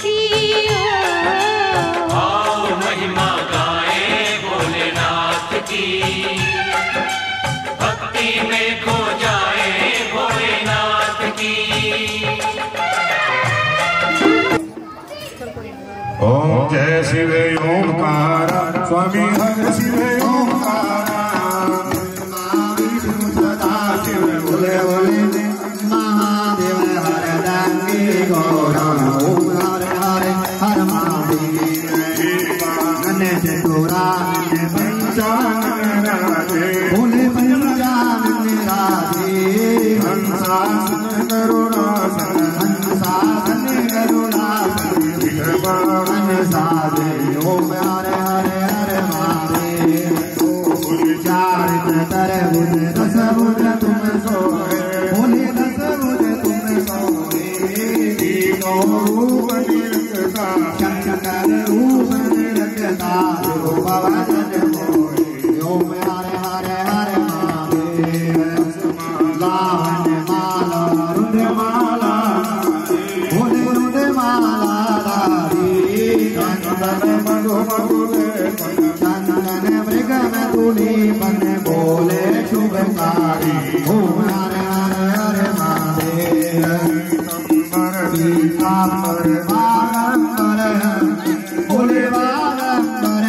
की आओ महिमा गाए भोलेनाथ की, भक्ति में खो जाए भोलेनाथ की। ओम जय शिव ओंकार स्वामी हर शिव ओंकार सदा शिव बोले बोले महादेव हर रंगे गौरा ओम हरे हरे हर महादेव गणेश तोरा पंचानन राधे बोले पंचानन राधे हंसासन करुणासन हंसासन करुणासन साधे ओम हरे हरे हरे महादेव चार करे बुध दस बुध तुम सोए बोले दस बुध तुम सोए तीनों रूप निरखता शंकर रूप निरखता जो भवन मोए ओम हरे हरे हरे महादेव लावन माला रुद्र माला बोले रुद्र माला चंदन मृग में तुली बन बोले शुभकारी ओम हरे हरे हरे महादेव बारंबर बोले बारंबर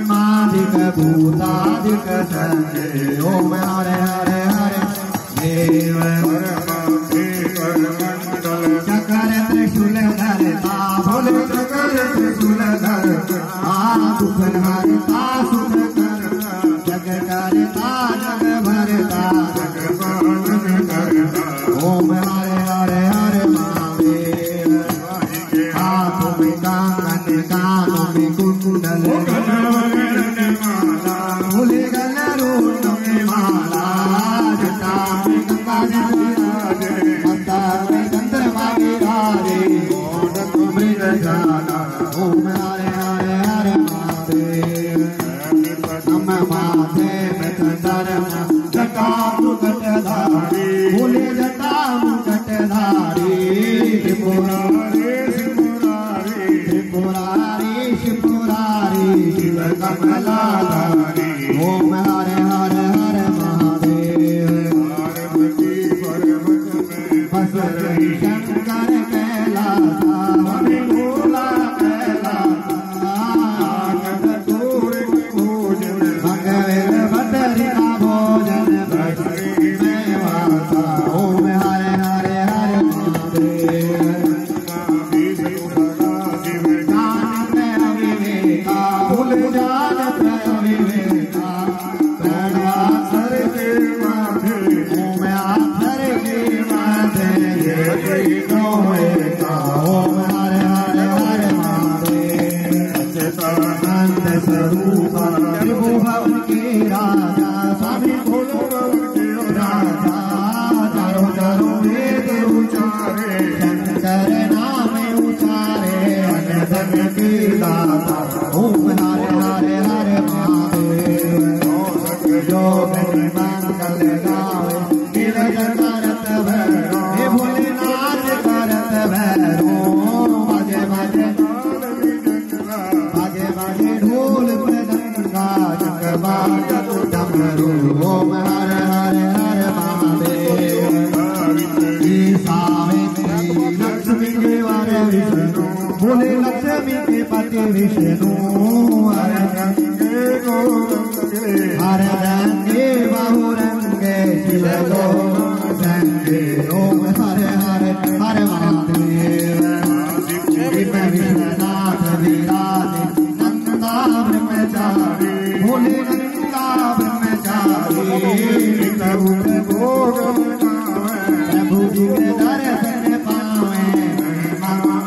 माधिक भूताधिक संगे ओम हरे हरे हरे देव चकर त्रिशूल धरता भोले चकर त्रिशूल धरता दुखन हरता सुख करता जग करता जग भरता जग पालन करता ओम हरे हरे हरे महादेव हाथों में कंगन कानों में कुंडल भोले गलरोट में माला जटा में गंगा ओम हरे हरे हरे महादेव नम माथे में जटा मुकटधारी बोले जटा मुकटधारी त्रिपुरारी त्रिपुरारी त्रिपुरारी त्रिपुरारी शिव कमलाधारी ओम हरे हरे हरे महादेव पार्वती पर्वत में बस रही शंकर कैलासा भोला कैलासा भगवेर भद्री का भोजन भद्री में वासा ओम हरे हरे हरे महादेव जानत अविवेका भूल जानत अविवेका प्रणवासर के माथे ओम आसर के माथे ओम हरे हरे हरे महादेव सच्चिदानंद स्वरूप त्रिभुवन के राजा स्वामी भोले के राजा चारों चारों वेद उचारे शंकर नाम उचारे अनधन के दाता ओम हरे हरे हरे महादेव योग मंगल गावे नीरज करत भैरो हे भोलेनाथ करत भैरो बाजे बाजे बाजे बाजे ढोल मृदंगा चकवाक डमरू ओम हरे हरे हरे महादेव सावित्री लक्ष्मी के वारे विष्णु बोले लक्ष्मी के पति विष्णु हरे रंगे गौरंगे हरे रंगे बहुरंगे शिव गौरंगे ओम हरे हरे हरे महादेव विश्वनाथ विराजे नंदा ब्रह्मचारी भोले नंदा ब्रह्मचारी प्रभु भोग प्रभु जी के दर्शन पावे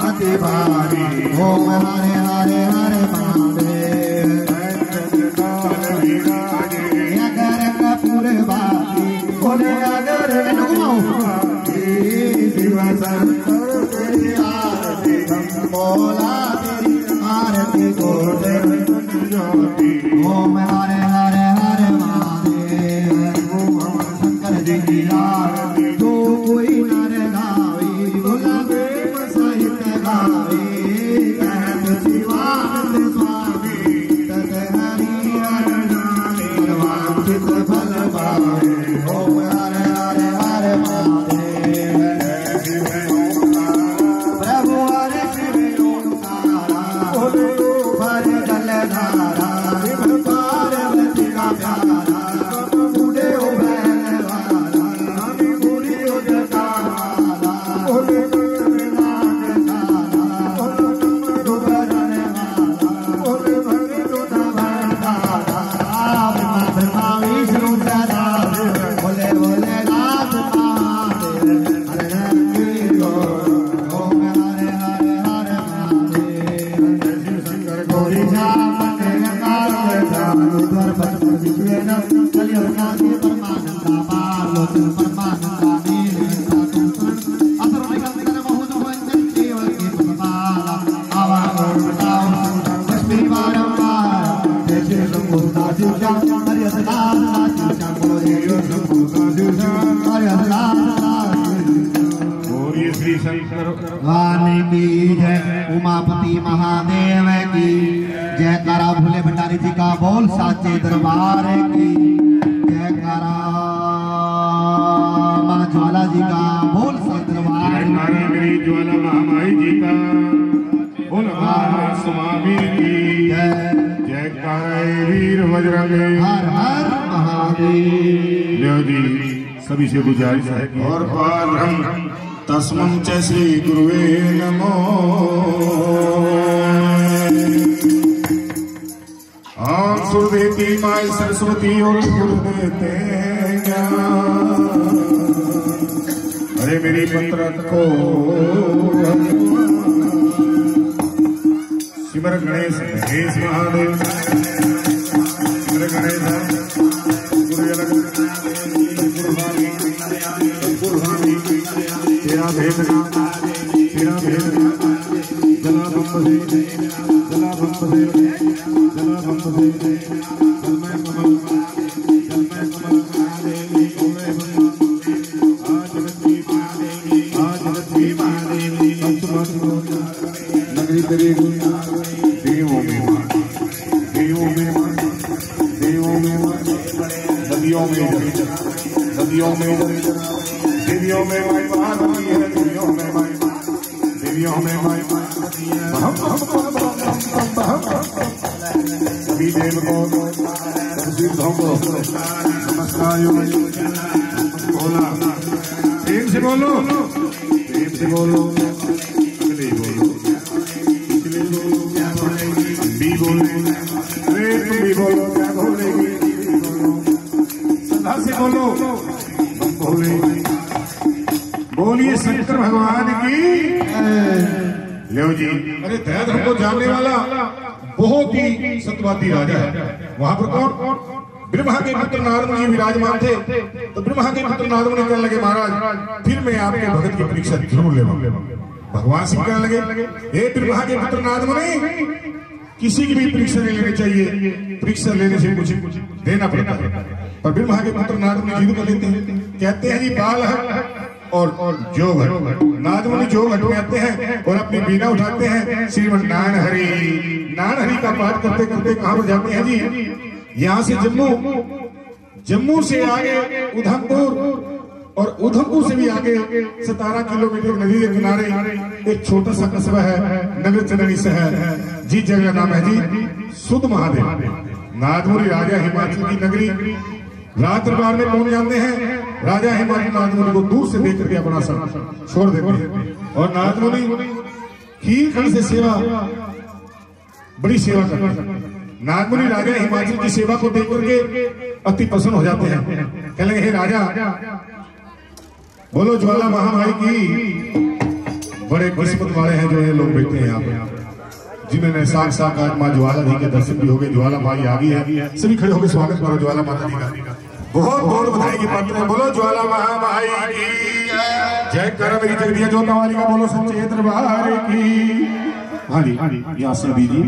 अति भारी ओम हरे हरे हरे महादेव अगर कपूर बाती बोले अगर शिव शंकर तेरी आरती बोला तेरी आरती को ज्योति ओम हरे हरे हरे महादेव शंकर जी की जो कोई नर गावे बोला देव सहित गावे कहत शिवानंद स्वामी तत हरि हर नामे वांछित फल पावे ओम हर हर हर महादेव प्रभु हर शिव ओंकारा हर जलधारा पार्वती का प्यारा बूढ़े हो बैल वाला बूढ़ी हो जटावाला बोले बोले नाथ महादेव हर की ओम हरे हरे हरे महादेव शंकर गौरी श्याम द्वार पद पर विश्वेन कलियुगादि परमानंदा पार्वती परमानंदा नीलकंठा तुम असुरनिकंदन मोहन वंदन केवल के पदमाला आवागोर बताओ लक्ष्मी बारंबार जय शंभु दासी श्याम हरि हरनाथ श्याम बोलो जय शंभु दासी श्याम हरि हरनाथ श्री शंकर वाणी की जय उमापति महादेव की जयकारा भोले भंडारी जी का बोल साचे दरबार की जयकारा मां ज्वाला जी का बोल साचे दरबार मेरी ज्वाला महामाई जी का बोल स्वामी की जयकारा वीर बजरंग हर हर महादेव जी। सभी से गुजारिश है और पारम तस्मं च श्री गुरुवे नमो आम सुर देती माई सरस्वती और गुरु देते ज्ञान। अरे मेरी पत्र को सिमर गणेश महेश महादेव सिमर गणेश तेरा भेद तेरा भेद जला बम से जला बम से जला बम से जल में कमल जल में कमल आज लक्ष्मी महादेवी आज लक्ष्मी महादेवी नगरी तेरी देवों में देवों में देवों में नदियों में नदियों में देवियों में माई पार्वती है देवियों में माई देवियों में माई सभी देव को सिद्धों को नमस्कार बोला प्रेम से बोलो प्रेम से बोलो अगले बोलो पिछले बोलो भी बोले अरे तुम भी बोलो क्या बोलेगी श्रद्धा से बोलो बोले बोलिए शंकर भगवान की ले जी। अरे दैद हमको जानने वाला बहुत ही सत्यवादी राजा है। वहां पर कौन ब्रह्मा के पुत्र नारद मुनि विराजमान थे। तो ब्रह्मा के पुत्र नारद मुनि कहने लगे महाराज फिर मैं आपके भगत की परीक्षा जरूर ले। भगवान सिंह कहने लगे हे ब्रह्मा के पुत्र नारद मुनि किसी की भी परीक्षा नहीं लेनी चाहिए, परीक्षा लेने से कुछ देना पड़ता है। पर ब्रह्मा के पुत्र नारद मुनि जिद कर लेते हैं, कहते हैं जी बाल है और जो घट नारद मुनि जो घट में आते हैं और अपनी बीना उठाते हैं श्रीमन नारायण हरि का पाठ करते करते कहां पर जाते हैं जी यहाँ से जम्मू से आगे उधमपुर और उधमपुर से भी आगे 17 किलोमीटर नदी के किनारे एक छोटा सा कस्बा है नगर चंदनी शहर जी जगह नाम है जी सुध महादेव। नारद मुनि राजा हिमाचल की नगरी राज दरबार में पहुंच जाते हैं। राजा हिमाचल नारद मुनि को दूर से देख करके अपना सब छोड़ देते हैं और नारद मुनि खीर खंड से सेवा बड़ी सेवा करते हैं। नारद मुनि राजा हिमाचल की सेवा को देख करके अति प्रसन्न हो जाते हैं। कहने लगे हे राजा बोलो ज्वाला महामाई की। बड़े किस्मत वाले हैं जो ये लोग बैठे हैं यहाँ पे जिन्होंने साक्षात माँ ज्वाला जी के दर्शन भी हो गए। ज्वाला माई आ गई है, सभी खड़े होकर स्वागत करो ज्वाला माता जी का। बहुत बहुत बधाई की पात्र है। बोलो ज्वाला महामाई की जय कर। मेरी जगदिया जोता वाली का बोलो सच्चे दरबार की। हाँ जी यहाँ से दीजिए।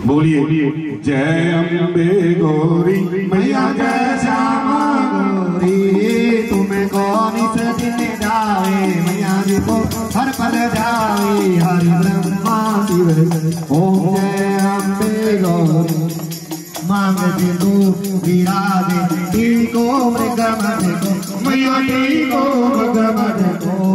बोलिए जय अम्बे गौरी मैया जय श्यामा गौरी तुम्हें कौन से दिन जावे मैया जी को हर पल जावे हरि ब्रह्मा शिव ओम जय अम्बे गौरी मांग सिंधु विराजे को मृग मध को मैया को मृग मध को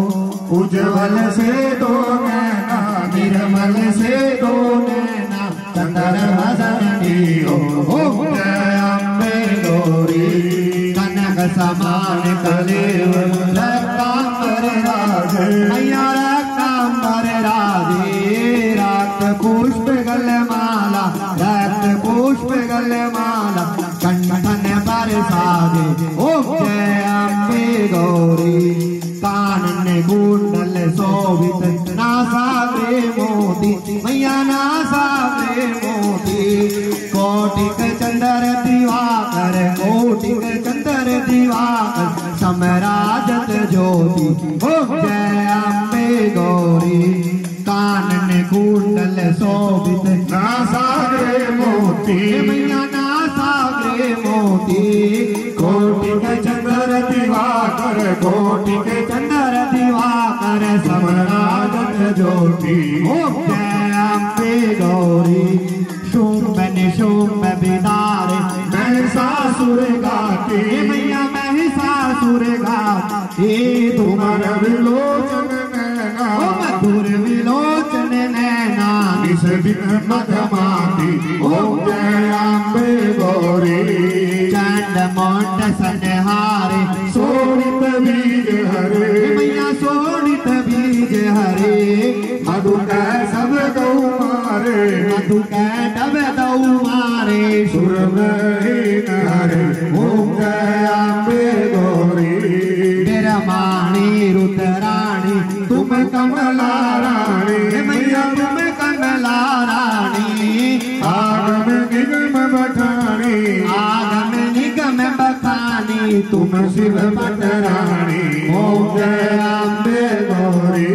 उज्जवल से दो नैना निर्मल से दो नैना चंदर भजनी ओम जय अम्बे गौरी कनक समान कलेव रक्तांबर राधे मैया रक्तांबर राधे रक्त पुष्प गलमाला रक्त पुष्प गलमाला कंठन बरसादे ओम जय अम्बे गौरी कानन कुंडल शोभित नासाग्रे मोती मैया नासाग्रे मोती कोटिक चंदर दिवाकर कोटिक चंदर दिवाकर समराजत ज्योति ओम जय अम्बे गौरी कानन कुंडल शोभित नासाग्रे मोती मैया नासाग्रे मोती कोटिक चंद्र दिवाकर कोटिक चंदर दिवाकर समराजत ज्योति ओम जय अम्बे गौरी शुंभ निशुंभ बिदारे महिषासुर गाती मैया महिषासुर गाती तुम्हार विलोचन नैना मधुर विलोचन नैना इस दिन मधमाती ओम जय अम्बे गौरी चंड मोंड संहारे सोनित बीज हरे मैया सोनित बीज हरे मधु कै सब गौ मारे मधु कै डब दऊ मारे सुर में हरे ओम जय अम्बे गौरी बिरमाणी रुद्राणी तुम कमला रानी मैया तुम कमला रानी आगम निगम बठानी आगम निगम बखानी तुम शिव पटरानी ओम जय अम्बे गौरी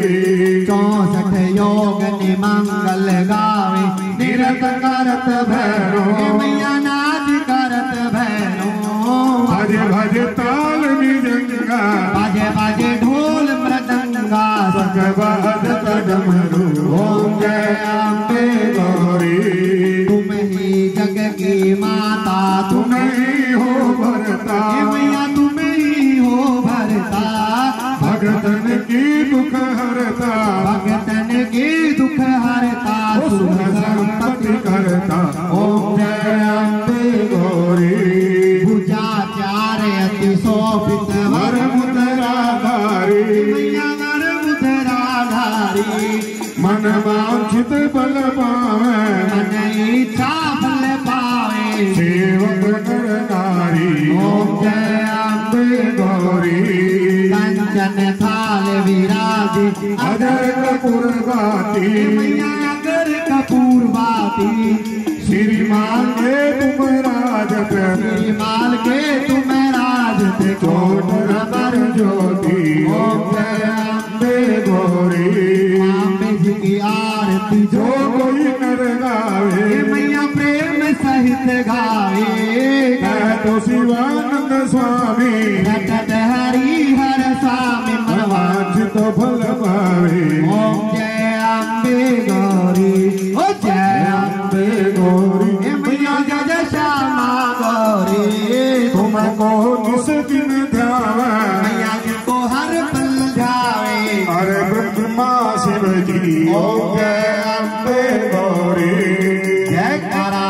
64 योग निमंगल गावे निरत करत भैरो मैया नाच करत भैरो भज भज ताल निजंगा बाजे बाजे ढोल मृदंगा सग बहत डमरू ओम जय अम्बे गौरी तुम ही जग की माता तुम ही हो भरता मैया तुम ही हो भरता भगतन की दुख हरता भगतन की दुख हरता सुख संपत्ति करता ओम जय अम्बे गौरी पूजा चार अति शोभित वर मुद्राधारी मैया वर मुद्राधारी मन वांछित बल पावे मन इच्छा फल पावे सेवक नर नारी ओम जय अम्बे गौरी कंचन थाल विराजी अजर कपूर गाती मैया अगर कपूर बाती श्रीमान के तुम राजत माल के तुम राजत कोट रबर ज्योति ओम जय अम्बे गौरी अम्बे जी की आरती जो कोई नर गावे मैया प्रेम सहित गावे कह तो शिवानंद स्वामी रटत हरि हर स्वामी मनवांछित फल पावे ओम जय अम्बे गौरी ओ जय अम्बे गौरी मैया जय श्यामा गौरी तुमको निस दिन ध्यावे मैया को हर पल जावे अरे ब्रह्मा शिव जी ओम जय अम्बे गौरी जय करा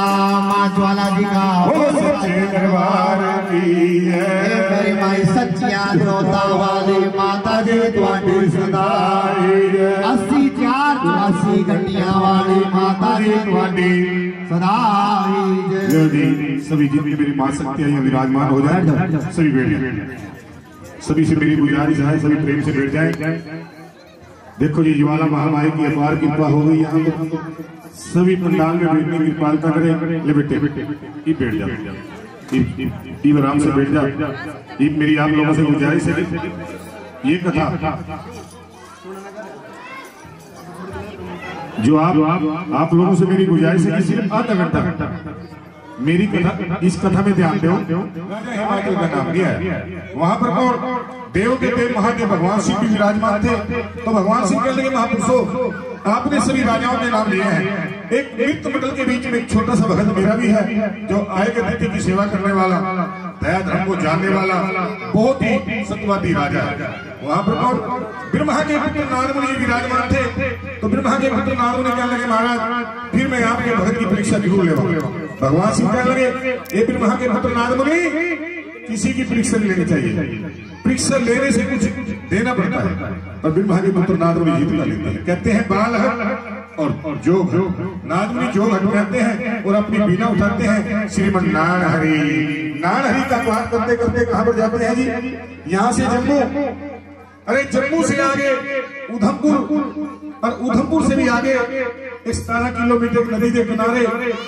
माँ ज्वाला जी का ओ सच्चे दरबार की है मेरी माई सच्चिया जोता वाली माता जी तुम्हारी सदाई है 80 घंटिया वाली माता जी तुम्हारी सदाई जय। सभी जितनी मेरी मां शक्तियां यहाँ विराजमान हो जाए सभी बैठ जाए सभी से मेरी गुजारिश है सभी प्रेम से बैठ जाए देखो जी ज्वाला महामाई की अपार कृपा हो गई यहाँ पे सभी पंडाल में बैठने की कृपालता करें ले बेटे ये बैठ जाओ आराम से बैठ जाओ ये मेरी आप लोगों से गुजारिश है ये कथा जो आप लोगों से मेरी गुजारिश है कि सिर्फ आधा घंटा मेरी कथा, इस कथा में ध्यान दो। राजा हिमाचल का नाम लिया है। वहां पर कौन? देव के देव महादेव भगवान शिव भी विराजमान थे। तो भगवान शिव कहने लगे, महापुरुषों, आपने सभी राजाओं के नाम लिए हैं। एक मृत मंडल के बीच में एक छोटा सा भक्त मेरा भी है, जो आए के अतिथि की सेवा करने वाला, दया धर्म को जानने वाला, बहुत ही सत्यवादी राजा है। वहां पर कौन? ब्रह्मा के पुत्र नारद मुनि विराजमान थे। तो ब्रह्मा के पुत्र नारद मुनि कहने लगे, महाराज फिर मैं आपके भक्त की परीक्षा जरूर लेगा। भगवान शिव कहने लगे, ये ब्रह्मा के पुत्र नारद मुनि, किसी की परीक्षा नहीं लेनी चाहिए, परीक्षा लेने से कुछ देना पड़ता है। और ब्रह्मा के पुत्र नारद मुनि जीत का लेते हैं। कहते हैं बाल हट और जोग। नारद मुनि जोग हट कहते हैं और अपनी बीना उठाते हैं। श्रीमन नारायण हरि, नारायण हरि का पाठ करते करते कहां पर जाते हैं जी? यहाँ से जम्मू, अरे जम्मू से आगे उधमपुर, और उधमपुर से भी आगे 17 किलोमीटर नदी के किनारे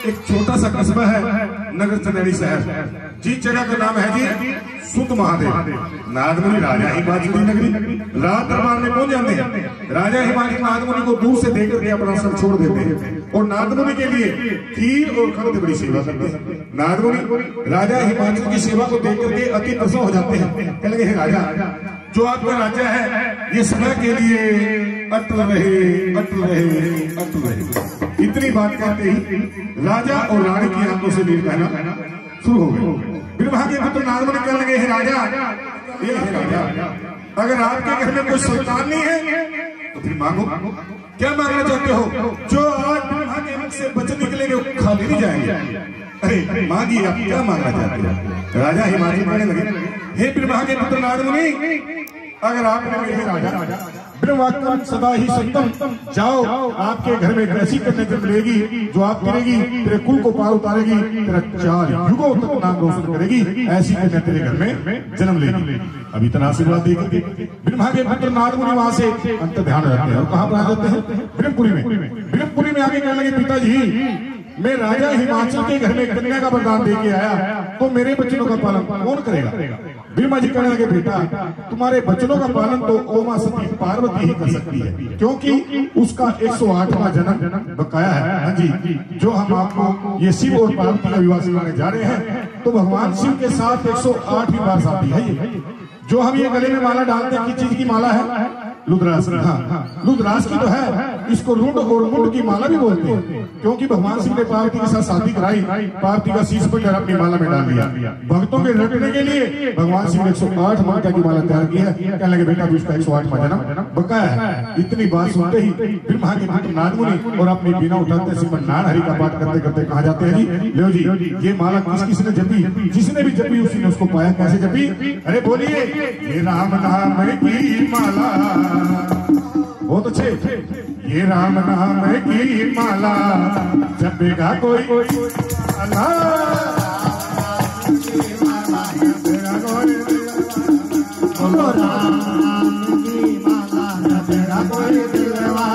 एक छोटा सा कस्बा है, नगर चंदेरी शहर। जिस जगह का नाम है जी सुत महादेव। नारद मुनि राजा हिमाचल की नगरी रात दरबार में पहुंच जाते हैं। राजा हिमाचल नारद मुनि को दूर से देख करके अपना सर छोड़ देते हैं और नारद मुनि के लिए खीर और खंड बड़ी सेवा करते हैं। नारद मुनि राजा हिमाचल की सेवा को देख करके अति प्रसन्न हो जाते हैं। कहने लगे, हे राजा, जो आपका राजा है ये सदा के लिए अटल रहे, अटल रहे, अटल रहे। इतनी बात कहते ही राजा और रानी की आंखों से नीर बहना शुरू हो गई। ब्रह्मा के पुत्र नारद मुनि कहने लगे, हे राजा, ये है राजा, अगर आपके घर में कोई संतान नहीं है तो फिर मांगो, क्या मांगना चाहते हो? जो आज ब्रह्मा के मुख से वचन निकलेंगे वो खाली नहीं जाएंगे। अरे मांगिए, आप क्या मांगना चाहते हो? राजा हिमाचल कहने लगे, हे ब्रह्मा के पुत्र नारद मुनि, अगर आपने मेरे राजा ब्रह्मात्म सदा ही सत्यम, जाओ आपके घर में एक ऐसी कन्या जन्म लेगी जो आप करेगी, तेरे कुल को पार उतारेगी, तेरा 4 युगों तक नाम रोशन करेगी, ऐसी कन्या तेरे घर में जन्म लेगी। अभी इतना आशीर्वाद देकर ब्रह्मा के पुत्र नारद मुनि वहां से अंत ध्यान रहते हैं और कहां पर आ जाते हैं? ब्रह्मपुरी में। ब्रह्मपुरी में आके कहने लगे, पिताजी, मैं राजा हिमाचल के घर में कन्या का वरदान देके आया, तो मेरे बच्चों का पालन कौन करेगा? ब्रह्मा जी कहने लगे, बेटा, तुम्हारे बच्चों का पालन तो ओमा सती पार्वती ही कर सकती है, क्योंकि उसका 108वां जन्म बकाया है। हाँ जी, जो हम आपको ये शिव और पार्वती का विवाह सिखाने जा रहे हैं, तो भगवान शिव के साथ 108वीं बार शादी है ये। जो हम ये गले में माला डालते हैं, किस चीज की माला है? रुद्राक्ष। हाँ, रुद्राक्ष की तो है, इसको रुंड और मुंड की माला भी बोलते हैं, क्योंकि भगवान शिव ने पार्वती के साथ शादी कराई, पार्वती का शीश पर अपनी माला में डाल दिया। भक्तों के रखने के लिए भगवान शिव ने 108 माता की माला तैयार की है। कहने लगे, बेटा, उसका 108वां जन्म बकाया है। इतनी बात सुनते ही ब्रह्मा के पुत्र नारद मुनि और अपनी बीना उठाते श्रीमन नारायण हरि का पाठ करते करते कहा जाते हैं जी, लो जी, ये माला किसने जपी? जिसने भी जपी उसी ने उसको पाया। कैसे जपी? अरे बोलिए, ये राम नाम की माला, बहुत अच्छे, ये राम नाम की माला जपेगा कोई अल्लाह, बोलो राम की माला जपेगा कोई दिलवाला।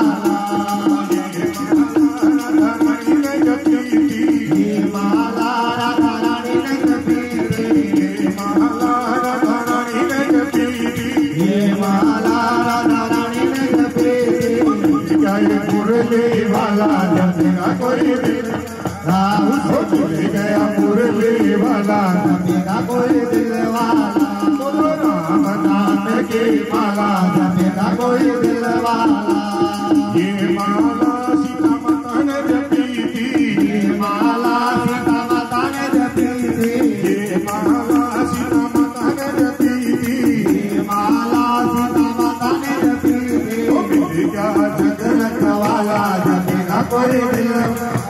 ये माला राधा रानी ने जपी थी, ये माला राधा रानी ने जपी थी, ये माला राधा रानी ने जपी थी। क्या ये मुरली वाला जपेगा कोई दिल, राहु से जुड़ गया मुरली वाला जपेगा कोई दिलवाला। बोलो राम नाम की माला जपेगा कोई दिलवाला। ये माला सीता माता ने जपी थी, ये माला सीता माता ने जपी थी, ये माला सीता माता ने जपी थी, ये माला सीता माता ने जपी थी। ओ मिल गया जगत वाला जपेगा कोई दिल,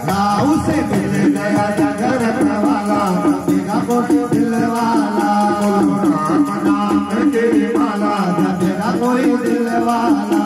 राहु से मिल गया जगत वाला जपेगा कोई दिलवाला। बोलो राम नाम की माला जपेगा कोई दिलवाला।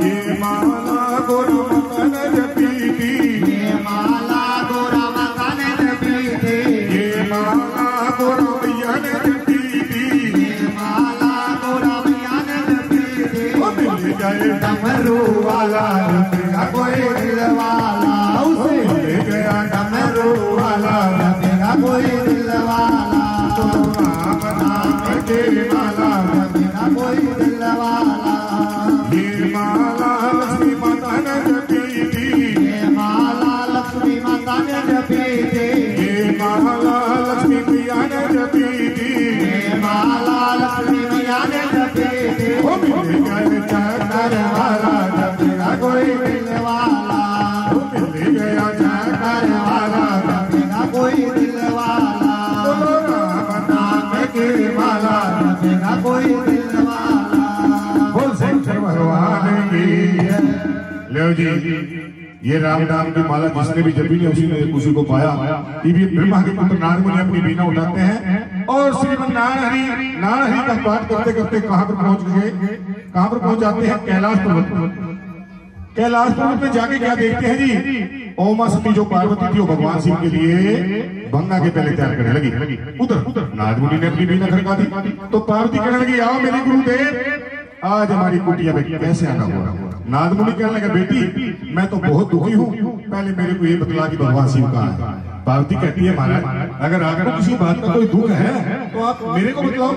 ये माला गोरा माता ने जपी थी, ये माला गोरा माता ने जपी थी, ये माला गोरा मैया ने जपी थी, ये माला गोरा मैया ने जपी थी। ओ मिल गए डमरू वाला जपेगा कोई दिलवाला, उसे मिल गया डमरू वाला जपेगा कोई दिलवाला। तो राम नाम की माला जपेगा कोई दिलवाला। ये माला लक्ष्मी माता ने जपी थी, कोई दिल वाला, बोलो राम नाम की माला जपेगा कोई दिल वाला। बोल शंकर भगवान की। लो जी, ये राम नाम की माला जिसने भी जपी नहीं उसी ने उसी को पाया। ये ब्रह्मा के पुत्र नारद मुनि अपनी वीणा उठाते हैं और श्रीमन नारायण हरि का पाठ करते करते कहां पर पहुंच गए, कहां पर पहुंच जाते हैं? कैलाश पर्वत। कैलाश पर्वत में जाके क्या देखते हैं जी? ओमा सती जो पार्वती थी वो भगवान शिव के लिए भंगा के पहले तैयार करने लगी। उधर नारद मुनि ने अपनी वीणा खड़का दी तो पार्वती कहने लगी, आओ मेरे गुरुदेव, आज हमारी कुटिया में कैसे आना होगा। नारद मुनि कहने लगा, बेटी मैं तो बहुत दुखी हूँ, पहले मेरे को ये बतला कि भगवान शिव कहाँ है। पार्वती कहती है, महाराज अगर आपको किसी बात का कोई दुख है तो आप मेरे को बतलाओ,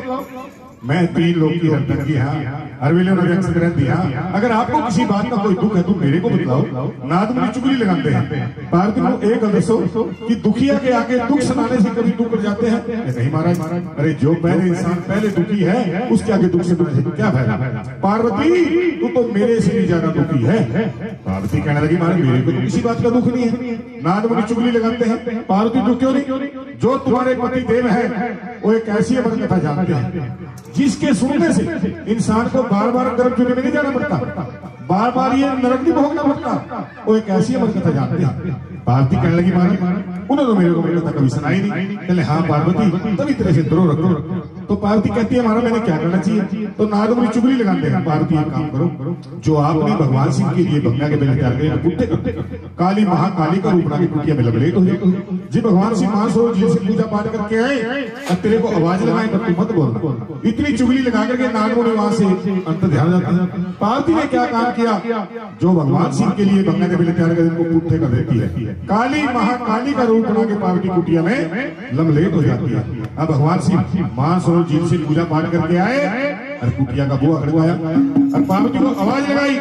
मैं 3 लोग की रंगी अगर आपको किसी बात का कोई दुख है तो मेरे को बतलाओ। नारद मुनि चुगली लगाते हैं। पार्वती को एक दसो कि दुखिया के आगे दुख सुनाने से कभी दुख कर जाते हैं? नहीं महाराज, अरे जो पहले इंसान पहले दुखी है उसके आगे दुख सुनाने से क्या फायदा। पार्वती तू तो मेरे से भी ज्यादा दुखी है। पार्वती कहने लगी, महाराज मेरे को तो किसी बात का दुख नहीं है। नारद मुनि चुगली लगाते हैं, पार्वती तू क्यों नहीं? जो तुम्हारे पति देव है वो एक ऐसी अमर कथा जानते हैं जिसके सुनने से इंसान को बार बार गर्भ चुने में नहीं जाना पड़ता, बार बार ये नरक नहीं भोगना पड़ता। वो एक ऐसी अमर कथा जानते हैं। पार्वती कहने लगी, महाराज उन्होंने मेरे को मेरी कथा कभी सुनाई नहीं। कहले हाँ पार्वती तभी तरह से द्रोह रखो। तो पार्वती कहती है, महाराज मैंने क्या करना चाहिए? तो नारद मुनि चुगली लगाते हैं, पार्वती एक काम करो, जो आपने भगवान शिव के लिए भंगा के पहले तैयार किया कुत्ते करते काली महाकाली का रूप बना के कुटिया में लबलेट हो जाए जी। भगवान शिव मानसरोवर जी से पूजा पाठ करके आए और तेरे को आवाज लगाए पर तू मत बोल। इतनी चुगली लगा करके नारद मुनि वहां से अंतर ध्यान जाता है। पार्वती ने क्या काम किया? जो भगवान शिव के लिए भंगा के पहले तैयार कर इनको कुत्ते कर देती है। काली महाकाली का रूप बना के पार्वती कुटिया में लबलेट हो जाती है। अब भगवान शिव मानसरोवर जी से पूजा पाठ करके आए और कुटिया का बुआ खड़काया और पार्वती को आवाज लगाई,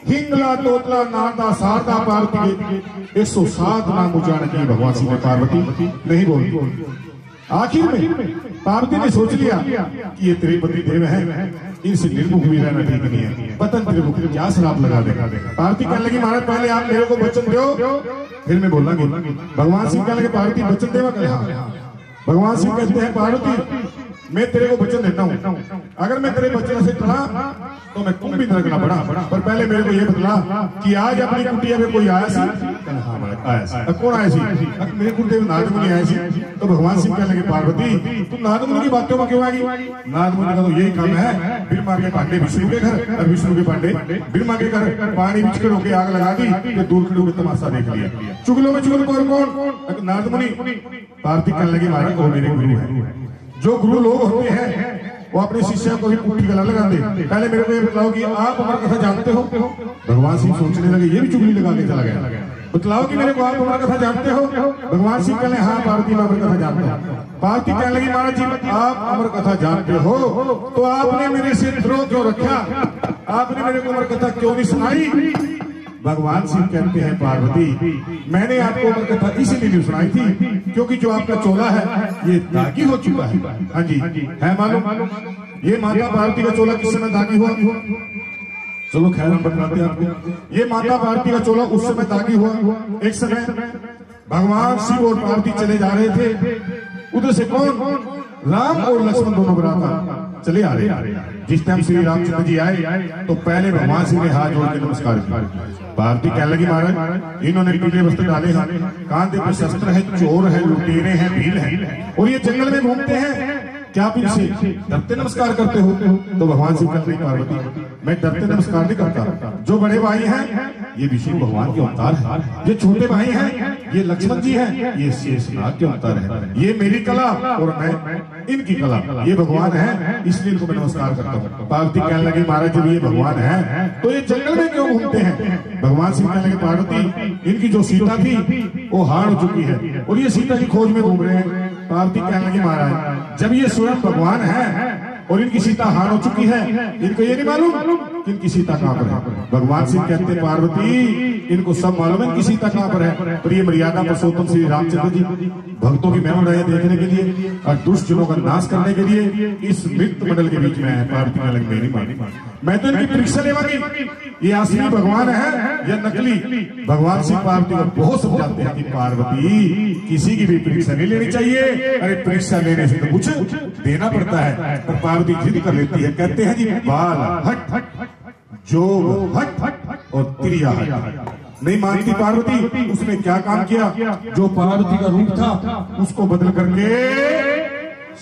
हिंगला तोतला नारदा शारदा पार्वती के 107 नाम उच्चारण किए भगवान शिव ने। पार्वती नहीं बोलती। आखिर में पार्वती ने सोच लिया कि ये तेरे पति देव है, इनसे निर्मुख भी रहना ठीक नहीं है, पतन त्रिमुख क्या श्राप लगा देगा। पार्वती कहने लगी, महाराज पहले आप मेरे को वचन दो फिर मैं बोलूंगी। भगवान शिव कहने लगे, पार्वती वचन देवा करे? हाँ। भगवान शिव कहते हैं, पार्वती मैं तेरे को वचन देता हूँ, अगर मैं तेरे वचन से टला तो मैं कुंभ भी नरकना पड़ा, पर पहले मेरे को ये बतला कि आज अपनी कुटिया में कोई आया सी? हाँ कौन आया सी? मेरे गुरुदेव नारद मुनि आए सी। तो भगवान शिव कहने लगे, पार्वती तुम नारद मुनि की बातों में क्यों आ गई? नारद मुनि का तो यही काम है, ब्रह्मा के पांडे विष्णु के घर और विष्णु के पांडे ब्रह्मा के घर पानी बिछ कर होके आग लगा दी तो दूर खड़े होकर तमाशा देख लिया। चुगलों में चुगल कौन? नारद मुनि। पार्वती कहने लगी, महाराज वो मेरे गुरु है। जो गुरु लोग होते हैं वो अपने शिष्य को भी पुट्ठी गला लगाते। पहले मेरे को ये बताओ कि आप अमर कथा जानते हो? भगवान शिव सोचने लगे, ये भी चुगली लगा के चला गया। बतलाओ कि मेरे को आप अमर कथा जानते हो? भगवान शिव कहले, हाँ पार्वती मैं अमर कथा जानता हूँ। पार्वती कहने लगी, महाराज जी आप अमर कथा जानते हो तो आपने मेरे से द्रोह क्यों रखा? आपने मेरे को अमर कथा क्यों नहीं सुनाई? भगवान शिव कहते हैं, पार्वती मैंने आपको अमर कथा इसीलिए नहीं सुनाई थी क्योंकि जो आपका चोला है ये दागी हो चुका है। हाँ जी है मालूम? ये माता पार्वती का चोला किस समय दागी हुआ? चलो खैर हम बताते हैं आपको। ये माता पार्वती का चोला उस समय दागी हुआ। एक समय भगवान शिव और पार्वती चले जा रहे थे, उधर से कौन? राम और लक्ष्मण दोनों बराबर चले आ रहे। जिस टाइम श्री रामचंद्र जी आए तो पहले भगवान शिव ने हाथ जोड़ के नमस्कार किया। पार्वती कहने लगी, महाराज इन्होंने पीले वस्त्र डाले हैं, कांधे पर शस्त्र है, चोर है, लुटेरे हैं, भील है और ये जंगल में घूमते हैं, क्या आप इनसे डरते नमस्कार करते हो? तो भगवान शिव कहते हैं, पार्वती मैं डरते नमस्कार नहीं करता। जो बड़े भाई हैं ये विष्णु भगवान के अवतार है, ये छोटे भाई हैं ये लक्ष्मण जी हैं, ये शेषनाग के अवतार है। ये मेरी कला और मैं इनकी कला, ये भगवान है इसलिए इनको मैं नमस्कार करता हूँ। पार्वती कहने लगी, महाराज जब ये भगवान है तो ये जंगल में क्यों घूमते हैं? भगवान शिव कहने लगे, पार्वती इनकी जो सीता थी वो हार हो चुकी है और ये सीता की खोज में घूम रहे हैं। पार्वती कहने लगी, महाराज जब ये स्वयं भगवान है और इनकी सीता हार हो चुकी है, इनको ये नहीं मालूम कि इनकी सीता कहाँ पर है? भगवान शिव कहते हैं, पार्वती इनको सब मालूम है इनकी सीता कहाँ पर है, पर ये मर्यादा पुरुषोत्तम श्री रामचंद्र जी भक्तों की महिमा देखने के लिए और दुष्ट जनों का नाश करने के लिए इस मृत मंडल के बीच में है। पार्वती में लग मेरी मानी, मैं तो इनकी परीक्षा लेवागी, ये असली भगवान है या नकली। भगवान श्री पार्वती को बहुत समझाते हैं कि पार्वती किसी की भी परीक्षा नहीं लेनी चाहिए। अरे परीक्षा लेने से तो कुछ देना पड़ता है, पर पार्वती जिद कर लेती है। कहते हैं जी बाल हट जो हट और त्रिया हट। नहीं मानती पार्वती। उसने क्या काम किया? जो पार्वती का रूप था उसको बदल करके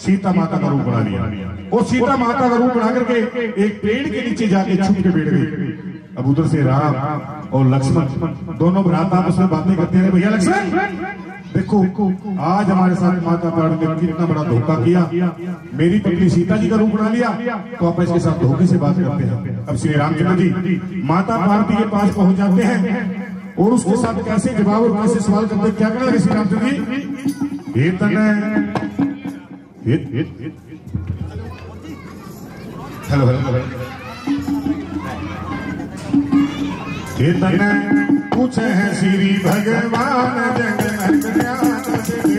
सीता माता का रूप बना लिया। और सीता माता का रूप बना करके एक पेड़ के नीचे जाके छुप के बैठ गई। अब उधर से राम और लक्ष्मण दोनों भ्राता आपस में बातें करते हैं। भैया लक्ष्मण देखो आज हमारे साथ माता पार्वती ने कितना बड़ा धोखा किया। मेरी पत्नी सीता जी का रूप बना लिया, तो आप इसके साथ धोखे से बात करते हैं। अब श्री रामचंद्र जी माता पार्वती के पास पहुंच जाते हैं और उसके साथ कैसे जवाब और कैसे सवाल करते हैं। क्या करना है श्री रामचंद्र जी? हेलो हेलो पूछे हैं श्री भगवान जग में कल्याण सिद्धि।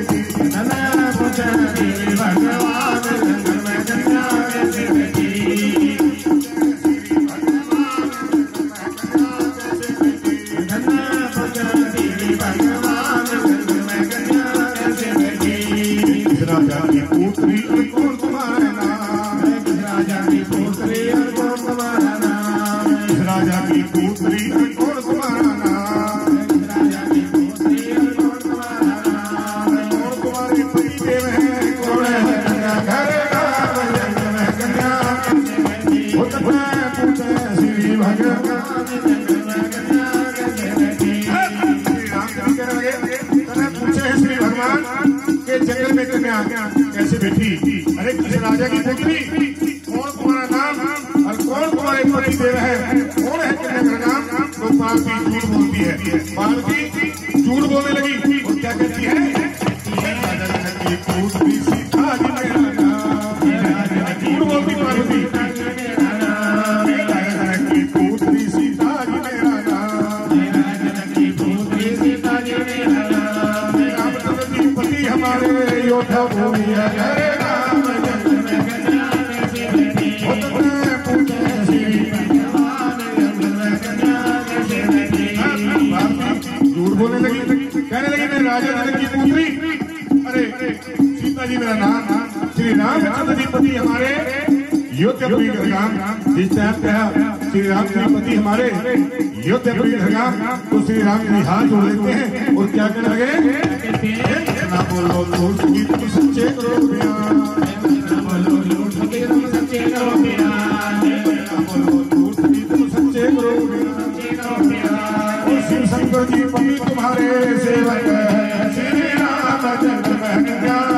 पूछे श्री भगवान जग में कल्याण सिद्धि। राजा की पुत्री कौन तुम्हारा नाम? राजा की पुत्री कौन तुम्हारा नाम? राजा की पुत्री कौन तुम्हारा नाम? राजा की पुत्री कौन तुम्हारा नाम? कौन तुम्हारे पति देव है? कौन है कन्या घर राम जग में कन्या? पूछे श्री भगवान पूछे श्री भगवान के जंगल में कन्या कैसे बैठी? अरे किस राजा की पुत्री? कौन तुम्हारा नाम और कौन तुम्हारे पति देव है? कौन है कन्या का नाम? तो पार्वती झूठ बोलती है। पार्वती झूठ बोलने लगी और क्या कहती है? राजा की पुत्री सीता जी मेरा नाम। झूठ बोलती पार्वती। राजा की पुत्री सीता जी मेरा नाम। राजा की पुत्री सीता जी मेरा नाम। रामचंद्र जी पति हमारे योद्धा भूमि है। हरे राम जग में कल्याण सिद्धि। पूछे श्री भगवान जग में कल्याण सिद्धि। झूठ बोलने लगी, कहने लगी मैं राजा जनक की पुत्री। अरे सीता जी मेरा नाम। श्री रामचंद्र जी पति हमारे योद्धपुरी गढ़गाम। जिस टाइम कहा श्री राम जी पति हमारे योद्धपुरी गढ़गाम, तो श्री राम जी हाथ जोड़ लेते हैं और क्या कहने लगे? ना बोलो झूठ की तुम सच्चे करो बयान। ना बोलो झूठ की तुम सच्चे करो बयान। ना बोलो झूठ की तुम सच्चे करो बयान। और शिव शंकर जी पति तुम्हारे सेवक है। श्री राम जग में कल्याण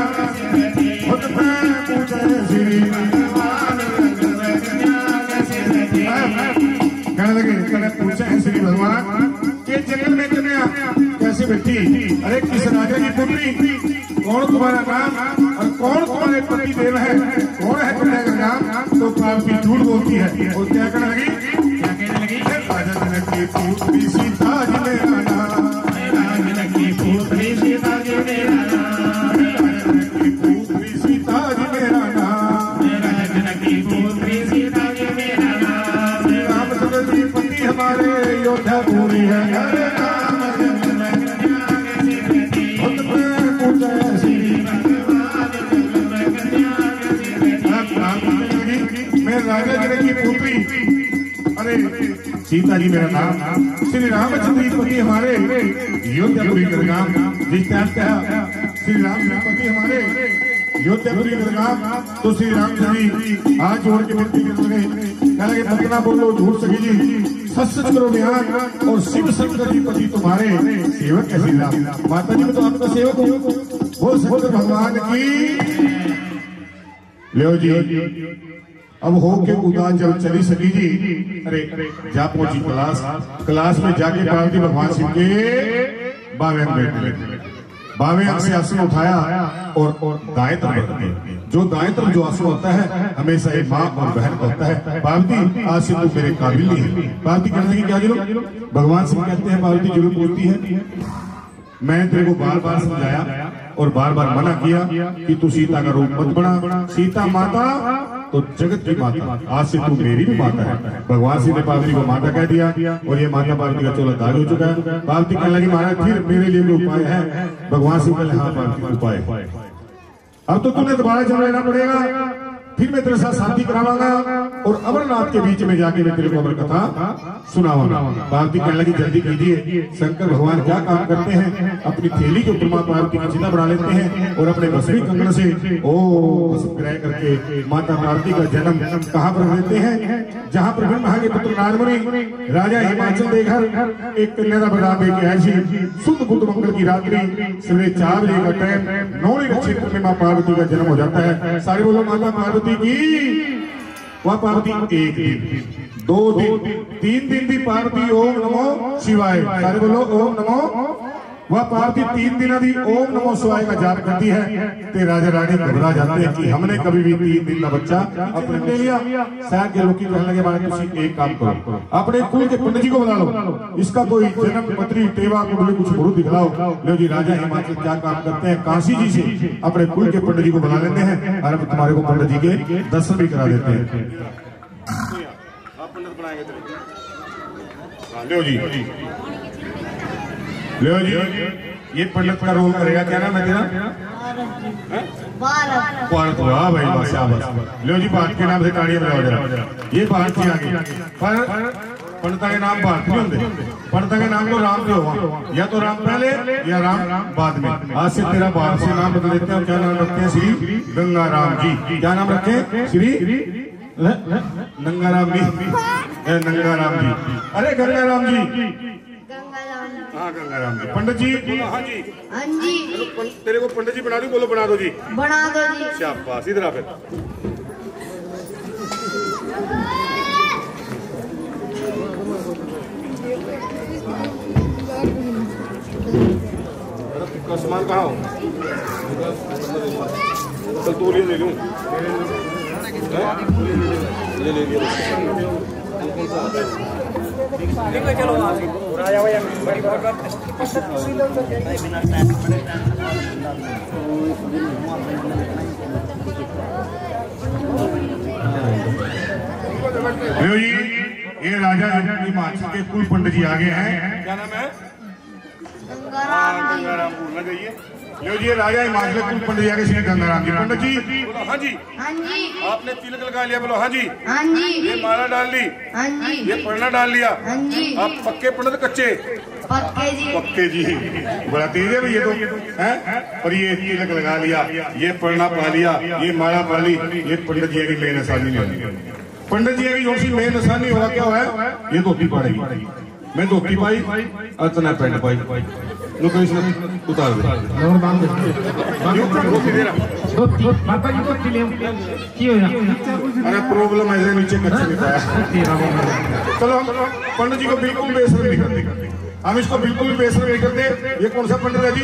सिद्धि। पूछे श्री भगवान जग में कल्याण सिद्धि। कहने लगे पूछे हैं श्री भगवान के जंगल में कन्या कैसे बैठी? अरे किस राजा की पुत्री? कौन तुम्हारा नाम और कौन तुम्हारे पति देव है? कौन है कन्या का नाम? तो पार्वती झूठ बोलती है और क्या कहने लगी? क्या कहने लगी? राजा जनक की पुत्री सीता जी मेरा नाम। राजा जनक की पुत्री सीता जी मेरा नाम। राजा जनक की पुत्री सीता जी मेरा नाम। राजा जनक की पुत्री सीता जी मेरा नाम। रामचंद्र जी पति हमारे योद्धा पूरी है। हरे राम जग में कल्याण सिद्धि। पूछे श्री भगवान जग में कल्याण सिद्धि। मैं राजा जनक की पुत्री। अरे सीता जी मेरा नाम। श्री रामचंद्र जी पति हमारे योद्धपुरी गढ़गाम। जिस टाइम कहा श्री राम जी पति हमारे योद्धपुरी गढ़गाम, तो श्री रामचंद्र जी हाथ जोड़ के विनती करने लगे पतना बोलो झूठ सखी जी सच सच करो बयान। और शिव शंकर जी पति तुम्हारे सेवक है। श्री राम माता जी में तो आपका सेवक हो। बोल शंकर भगवान की। लो जी अब हो के कूदा जब चली सकी जी। अरे जा पहुंची क्लास में जाके पार्वती भगवान शिव के बावे अंग बैठने लगे। बावे अंग से आंसू उठाया और दाएं तरफ रख दिया। जो दाएं तरफ जो आंसू होता है हमेशा एक माँ और बहन का होता है। पार्वती आज से तू मेरे काबिल नहीं है। पार्वती कहती है क्या जुलूम? भगवान शिव कहते हैं पार्वती जुलूम बोलती है। मैं तेरे को बार बार समझाया और बार बार मना किया कि तू सीता का रूप मत बना, सीता माता तो जगत की माता, आज से तू मेरी भी माता है। भगवान श्री ने पार्वती को माता कह दिया और ये माता पार्वती का चोला दाग हो चुका है। पार्वती कहने लगी महाराज फिर मेरे लिए कोई उपाय है? भगवान श्री कहले हाँ पार्वती उपाय, अब तो तुम्हें दोबारा जन्म लेना पड़ेगा, फिर मैं तेरे साथ शादी करावांगा और अमरनाथ के बीच में जाके मैं तेरे को अमर कथा सुनाऊंगा। पार्वती कहने लगी जल्दी कीजिए। शंकर भगवान क्या काम करते हैं, अपनी थैली के ऊपर मां पार्वती की चिता बढ़ा लेते हैं और अपने भस्मी कंगन से भस्म ग्रह करके माता पार्वती का जन्म कहाँ पर देते हैं? जहाँ पर ब्रह्मा के पुत्र नारद मुनि राजा हिमाचल देकर एक कन्या बता दे के ऐसी शुद्ध बुद्ध मंगल की रात्रि सवेरे 4 बजे का टाइम 9 नक्षत्र में मां पार्वती का जन्म हो जाता है। सारे बोलो माता पार्वती की। वह पार्वती 1 दिन 2 दिन 3 दिन भी पार्वती ओम नमो शिवाय, सारे बोलो ओम नमो। वह पार्वती 3 दिन भी ओम नमो शिवाय का जाप करती है तो राजा रानी घबरा जाते हैं कि हमने कभी भी 3 दिन का बच्चा अपने ले लिया। शायद के लोग कहने लगे महाराज तुम एक काम करो, अपने कुल के पंडित जी को बुला लो, इसका कोई जन्म पत्री टेवा कुंडली कुछ मुहूर्त दिखलाओ। लो जी राजा हिमाचल क्या काम करते हैं, काशी जी से अपने कुल के पंडित जी को बुला लेते हैं और अब तुम्हारे को पंडित जी के दर्शन भी करा देते हैं। लो जी लो जी, ये पंडित का रोल करेगा। क्या नाम है तेरा? भारत। वाह भाई वाह, शाबाश। लो जी भारत के नाम से ताड़ियां बजाओ जरा। ये भारत की आगे पर पंडिता के नाम भारत नहीं होते, पंडिता के नाम को राम से हुआ, या तो राम पहले या राम बाद में। आज से तेरा भारत से नाम बदल देते हैं। क्या नाम रखते हैं? श्री गंगाराम जी। क्या नाम रखे हैं? श्री नंगाराम जी, नंगाराम जी। अरे गंगाराम जी, हाँ गंगाराम जी। पंडित जी, हाँ जी हाँ जी, तेरे को पंडित जी बना दूं? बोलो बना दो जी, बना दो जी। शाबाश। इधर आ फिर। का सामान कहाँ हो? चल तोलिए ले लूं। ले चलो राजा भैया बड़ी बात जी, ये राजा हिमाचल के कुल पंडित जी आगे हैं। क्या नाम है? गंगाराम। बोलना चाहिए। लो जी, राजा हिमाचल कुल पंडित जी आगे श्री गंगाराम जी। पंडित जी बोलो हाँ जी। हाँ जी। आपने तिलक लगा लिया? बोलो हाँ जी। हाँ जी। ये माला डाल ली? हाँ जी। ये पढ़ना डाल लिया? हाँ जी। आप पक्के पंडित कच्चे? पक्के जी। पक्के जी। बड़ा तेज है भैया तो है। पर ये तिलक लगा लिया, ये पढ़ना पा लिया, ये माला पा ली, ये पंडित जी की मेन निशानी नहीं होगी। पंडित जी की जो मेन निशानी होगा क्या है? ये धोती पड़ेगी। मैं धोती पाई, अर्चना पैंट पाई, उतार दे। अरे प्रॉब्लम ऐसे नीचे कच्चे नहीं पाया। चलो पंडित जी को बिल्कुल बेसर नहीं करते, हम इसको बिल्कुल भी बेसर नहीं करते। ये कौन सा पंडित है जी?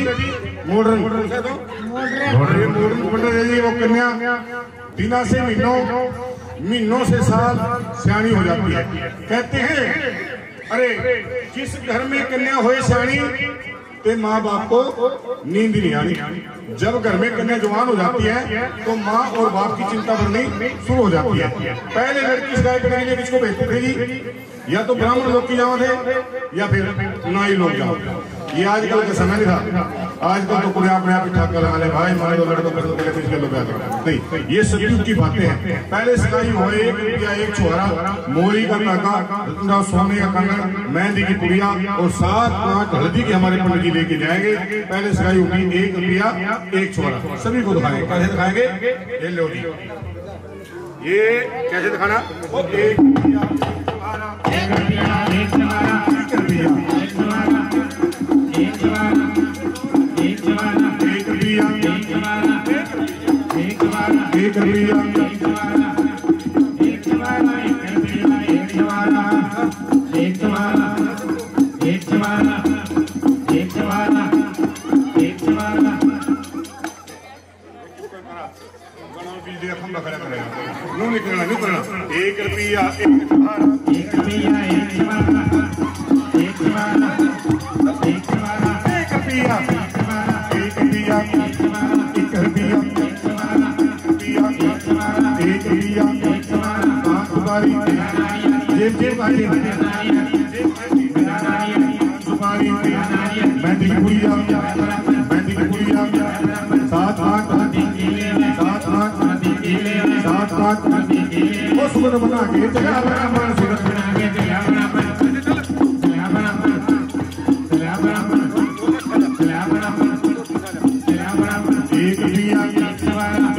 मॉडर्न। कौन सा? तो मॉडर्न पंडित है जी। वो कन्या बिना से महीनों से साल सियाणी हो जाती है। कहते हैं अरे जिस घर में कन्या होए सियाणी ते माँ बाप को नींद नहीं आनी। जब घर में कन्या जवान हो जाती है तो माँ और बाप की चिंता बढ़नी शुरू हो जाती है। पहले लड़की सिखाई करने के लिए किसको भेजते थे जी? या तो ब्राह्मण लोग की जाओ थे या फिर नाई लोग जाओ। ये आजकल का समय नहीं था। आजकल तो पूरे अपने आप ठाक लगा ले भाई, हमारे दो लड़कों कर नहीं। ये सतयुग की बातें हैं। पहले सिलाई हुए एक छोरा, मोरी का धागा, सोने का कंगन, मेहंदी की पुड़िया और 7-8 हल्दी की हमारे पंडित जी लेके जाएंगे। पहले सिलाई होगी 1 रुपया 1 छोरा। सभी को दिखाएंगे। कैसे दिखाएंगे? ये लो जी, ये कैसे दिखाना? 1 रुपया सुपारी मेहंदी की पुड़िया सात आठ वो सुगंध बना के चला बराबर सुगंध बना के चला बराबर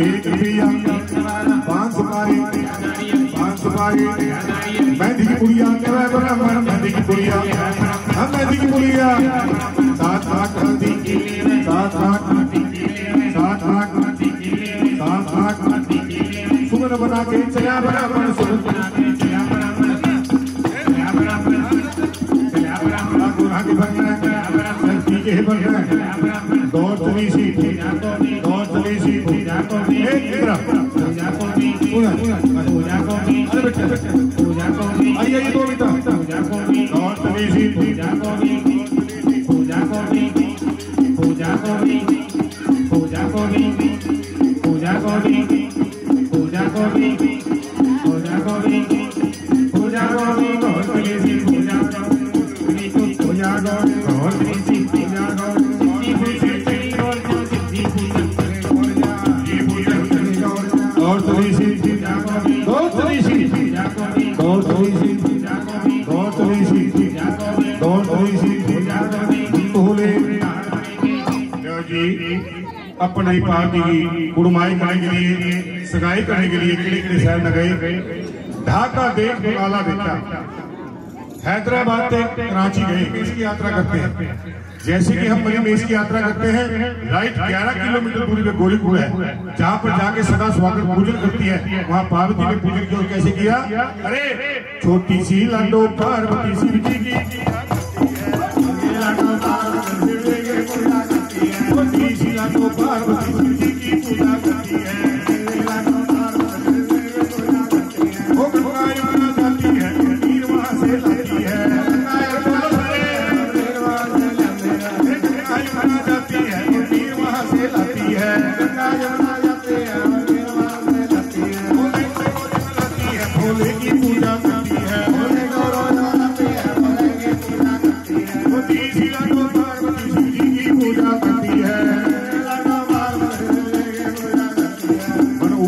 एक पिया पान सुपारी मेहंदी की पुड़िया चला बराबर मेहंदी की पुड़िया हम मेहंदी की पुड़िया सात आठ सुगंध बना के चला बराबर सुगंध बना के चला बराबर आगे बढ़ना है पीछे बढ़ना है दौड़ चली सी एक तरफ आइए दो बेटा दौड़ चली सी अपनी पार्टी की कुड़माई करने के लिए सगाई करने के लिए किले शहर न गए ढाका देख बंगाला देखा हैदराबाद से कराची गए इसकी यात्रा करते हैं जैसे कि हम मणिमेश की यात्रा करते हैं राइट 11 किलोमीटर दूरी पे गोलीपुर है जहाँ पर जाके सदा स्वागत पूजन करती है वहाँ पार्वती ने पूजन किया और कैसे किया अरे छोटी सी लाडो पार्वती शिव जी की तो पार्वती जी की पूजा करती है वो गंगा यमुना जाती है तीर वहां से लाती है गंगा यमुना जाती है तीर वहां से लाती है भोले की पूजा करती है पार्वती जी की पूजा करती है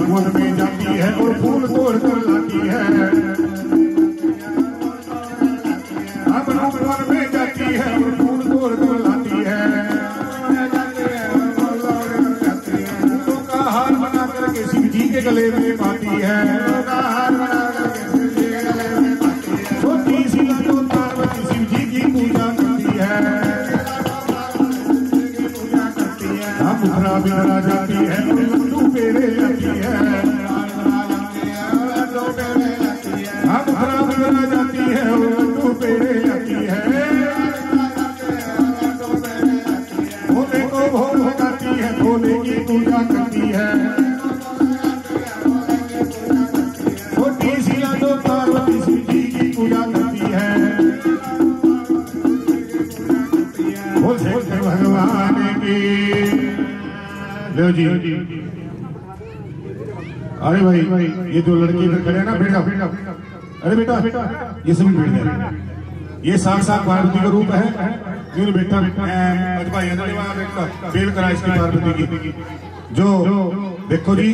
वन में जाती है और फूल तोड़ कर लाती है अब वन में जाती है और फूल तोड़ कर लाती है फूलों का हार बना करके शिव जी के गले में पाती है छोटी सी लाडो पार्वती शिव जी की पूजा करती है मुखरा बिखरा जाती है और लड्डू पेड़े जाती है मुखरा बिखरा जाती है और लड्डू पेड़े जाती है भोले को भोग लगाती है भोले की पूजा करती है छोटी सी लाडो पार्वती शिव जी की पूजा करती है बोल भगवान की लो जी अरे भाई ये जो लड़की इधर खड़े हैं ना बेटा अरे बेटा ये सभी बेटे ये साक्षात पार्वती का रूप है क्यों बेटा बेल करा इसकी पार्वती की जो देखो जी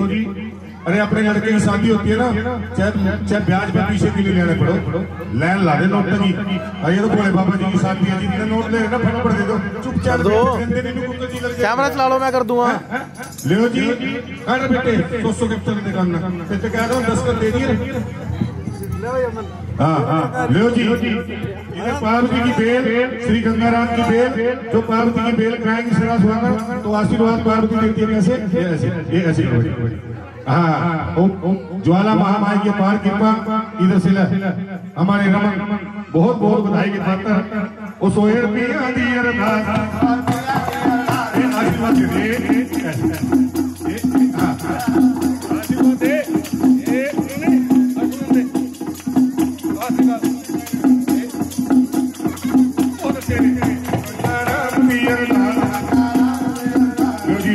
अरे अपने लड़के की शादी होती है ना चाहे ब्याज पे पीछे के लिए लेने पड़ो लाइन ला दे नोट की अरे तो बोले बाबा जी की शादी है जितने नोट ले ना फटाफट दे दो चुपचाप कैमरा चला लो मैं कर दूंगा ले जी अरे बेटे 200 के चल निकालना तो कह रहा हूँ 10 कर दे दिए हाँ ले जी इधर पार्वती की बेल श्री गंगाराम की बेल जो पार्वती की बेल खाएंगे सदा स्वागत तो आशीर्वाद पार्वती देती है कैसे ये ऐसे हाँ ज्वाला महामाई के पार कृपा इधर से हमारे रमन बहुत बहुत बधाई के पात्र ओ सोहेर पिया दियर आशीर्वाद दे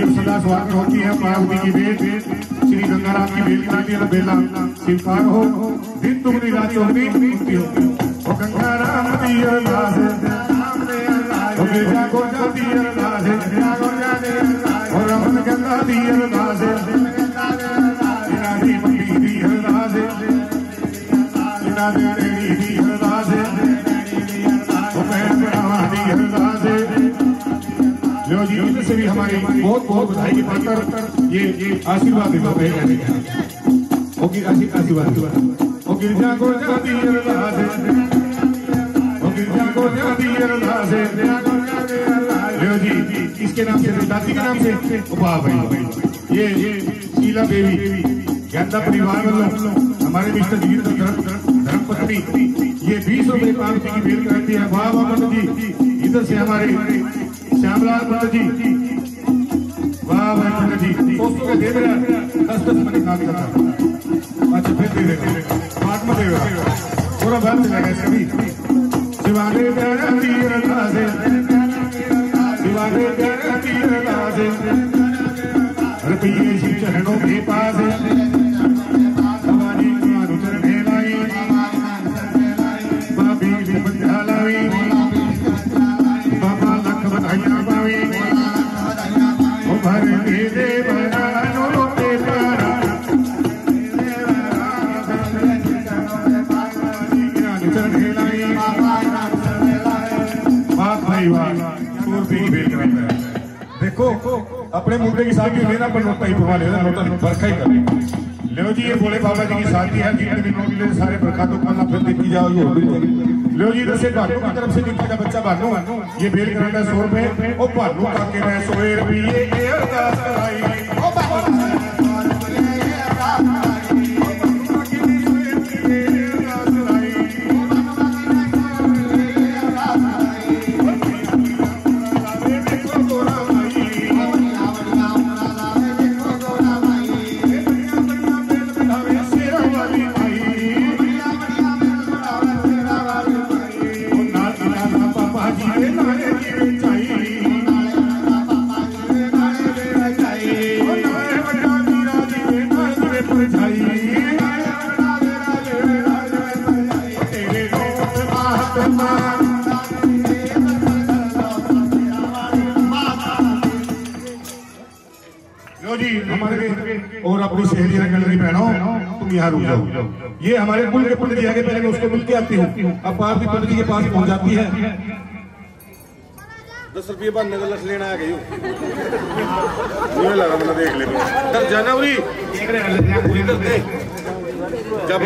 सदा स्वागत होती है पार्वती की बेल श्री गंगाराम की बेल गिरा दी बेला स्वीकार हो दिन तुमरी रात चौधरी मुक्ति हो ओ गंगाराम दी अरदास ओ गिरजा को जाती अरदास ओ रमन गंगा दी अरदास इनादी मती दी अरदास इनादी तेरी दी अरदास ओ मैं बढ़ावा दी अरदास। लो जी इनसे भी हमारी बहुत बहुत बधाई की पात्र ये आशीर्वाद देते हैं ओके आशीर्वाद ओ गिरजा को जाती अरदास ओ गिरजा को जाती अरदास। लो जी इसके नाम से दादी के नाम से वाह भाई ये शीला देवी ज्ञानदा परिवार वालों हमारे मिस्टर जी धर्म पत्नी ये 20 रुपए पार्टी की बेल करती है। वाह वाह पंडित जी इधर से हमारे श्यामलाल पंडित जी वाह भाई पंडित जी दोस्तों को दे मेरा 10-10 मिनट काम करता अच्छा फिर दे देगा बात में देगा पूरा बात चलेगा इसका भी शिवाने प्यारा तीर दासे शिवाने प्यारा तीर दासे रुपये शिव चरणों के पास हमारी मानु चढ़ने लाई बाबी बंधा लाई बाबा लख बधाइयां पावी ओ भर दे बनानो पे पारा चढ़ने लाई वाह भाई वाह सूरपी की बेल कराता है। देखो अपने मुंडे की शादी लेना पर नोटा ही पवा लेना नोटा बरखा ही कर लो जी। ये भोले बाबा जी की शादी है जितने भी नोट मिले सारे बरखातों को फिर देखी जाओ ये लो जी। इधर से भानू की तरफ से निकलेगा बच्चा भानू ये बेल कराता 100 रुपए ओ भानू काके रहे 100 रुपये ये अरदास कराई ओ भानू और अपनी सहेलियां गैलरी बहनों तुम यहाँ रुक जाओ। ये हमारे कुल के पंडित जी आगे पहले मैं उसको मिलके आती हूँ अब बात भी पंडित जी के पास पहुंच जाती है। 10 रुपये बाद नजर लेना आ गई मुझे लगा मैंने देख ले इधर जनवरी इधर देख जब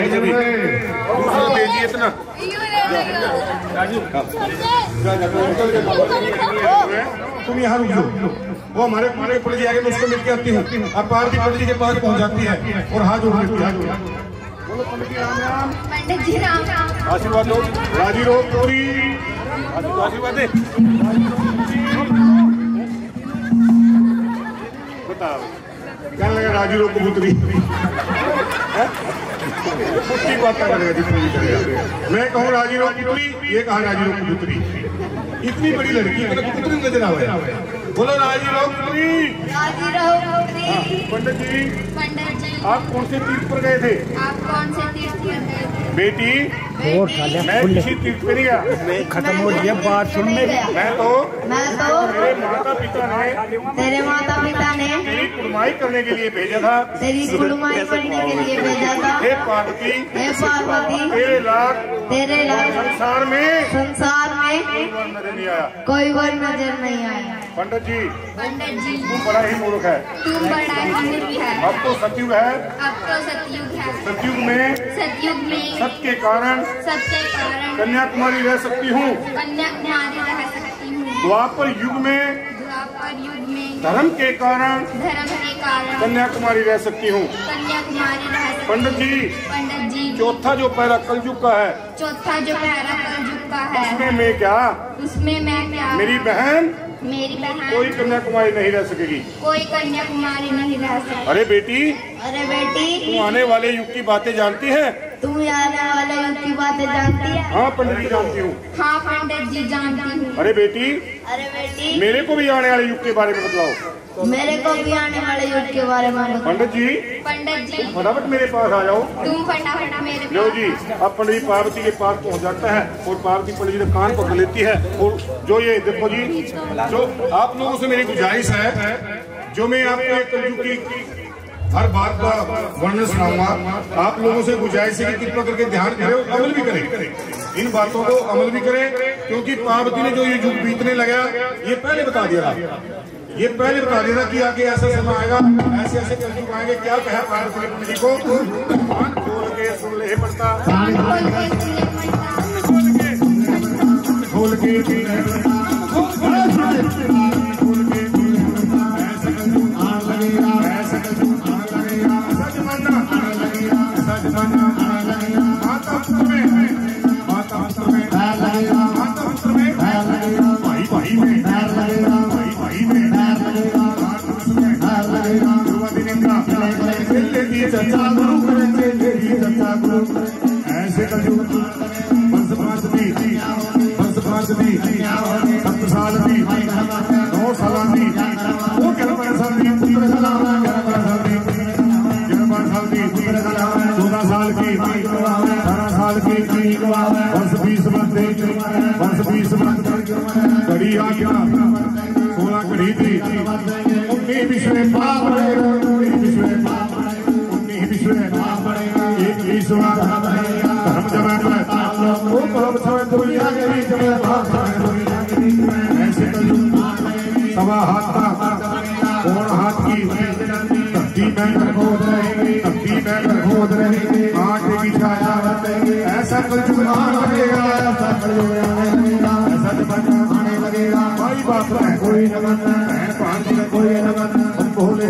दूसरा भेजिए इतना तुम यहाँ रुक जाओ। वो हमारे पंडित जी आगे मैं उसको मिलके आती हूँ अब पार्वती पंडित जी के पास पहुंच जाती है और हाथ जोड़ लेती है। बोलो पंडित जी राम राम। पंडित जी राम राम। आशीर्वाद दो राजी रो पूरी आशीर्वाद दे बताओ क्या लगा राजी रो कबूतरी बात करेगा जितनी भी करेगा। मैं कहूँ राजी रो कबूतरी ये कहा राजी रो कबूतरी इतनी बड़ी लड़की कबूतरी नजर आवे बोलो राजी रहो पुत्री। राजी रहो पुत्री। पंडित जी आप कौन से तीर्थ पर गए थे? आप कौन से तीर्थ पर गए थे? बेटी मैं किसी तीर्थ पे नहीं गया खत्म हो गया बात सुन मेरी। मैं तो तेरे माता पिता ने तेरी कुड़माई करने के लिए भेजा था तेरी कुड़माई करने के लिए भेजा था। हे पार्वती तेरे लाख संसार में कोई वर नजर नहीं आया। पंडित जी तुम बड़ा ही मूर्ख है। अब तो सतयुग है। सतयुग में सत्य के कारण कन्याकुमारी रह सकती हूँ। द्वापर युग में धर्म के कारण कन्याकुमारी रह सकती हूँ। पंडित जी चौथा जो पहला कलयुग का है उसमें मैं क्या मेरी बहन कोई कन्याकुमारी नहीं रह सकेगी। अरे बेटी तुम आने वाले युग की बातें जानती है? तुम आने वाले युग की बातें जानती है? हाँ पंडित जी जानती हूँ। हाँ पंडित जी जानती हूँ। अरे बेटी मेरे को भी आने वाले युग के बारे में बतलाओ। मेरे को भी आने वाले युग के बारे में बताओ। पंडित जी फटाफट मेरे पास आ जाओ। तुम फटाफट मेरे लो जी। अब पंडित जी पार्वती के पास पहुंच जाता है और पार्वती पंडित जी ने कान पकड़ लेती है और जो ये देखो जी, जो आप लोगों से मेरी गुजारिश है, जो मैं आपको एक कलयुग की हर बात का वर्णन सुनाऊंगा, आप लोगों से गुजारिश है कि कृपा करके ध्यान करें और अमल भी करें, इन बातों को अमल भी करें, क्योंकि पार्वती ने जो ये युग बीतने लगा ये पहले बता दिया था, ये पहले बता दिया था कि आगे ऐसा समय आएगा, ऐसे ऐसे कलयुग आएंगे। क्या कहा पार्वती पंडित जी को? कान खोल के सुन ले पड़ता, खोल के ऐसे कलयुग सप्त साल दी 9 साल दी वो 11 साल दी 14 साल की 18 साल की वर्ष 20 घड़ी आ गया 16 घड़ी थी 19 विश्व धर्म जमात ऐसे सवा हाथ का कौन हाथ की धरती में खोद रहे आटे की छाया ऐसा कलयुग लगेगा, ऐसा जमाना आने लगेगा। भाई बाप है कोई कोई बोले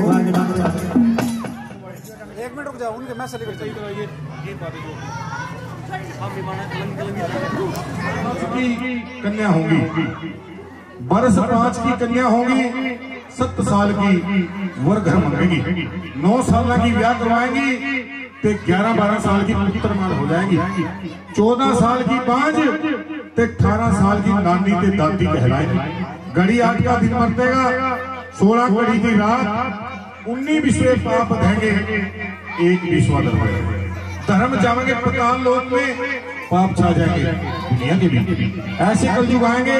1 मिनट रुक जाओ, उनके मैसेज करते ही ये बातें जो कन्या होंगी, बरस 5 की कन्या होंगी, 7 साल की वर घर मांगेगी, 9 साल की ब्याह करवाएंगी, ते 11-12 साल की पुत्र मान हो जाएगी, 14 साल की 5 ते 18 साल की नानी ते दादी कहलाएगी। घड़ी 8 का दिन मरतेगा, 16 घड़ी की रात, 19 विश्व पाप देंगे, 1 विश्व धर्म जाएंगे पताल लोक में, पाप छा जाएंगे दुनिया के भी। ऐसे कलयुग आएंगे,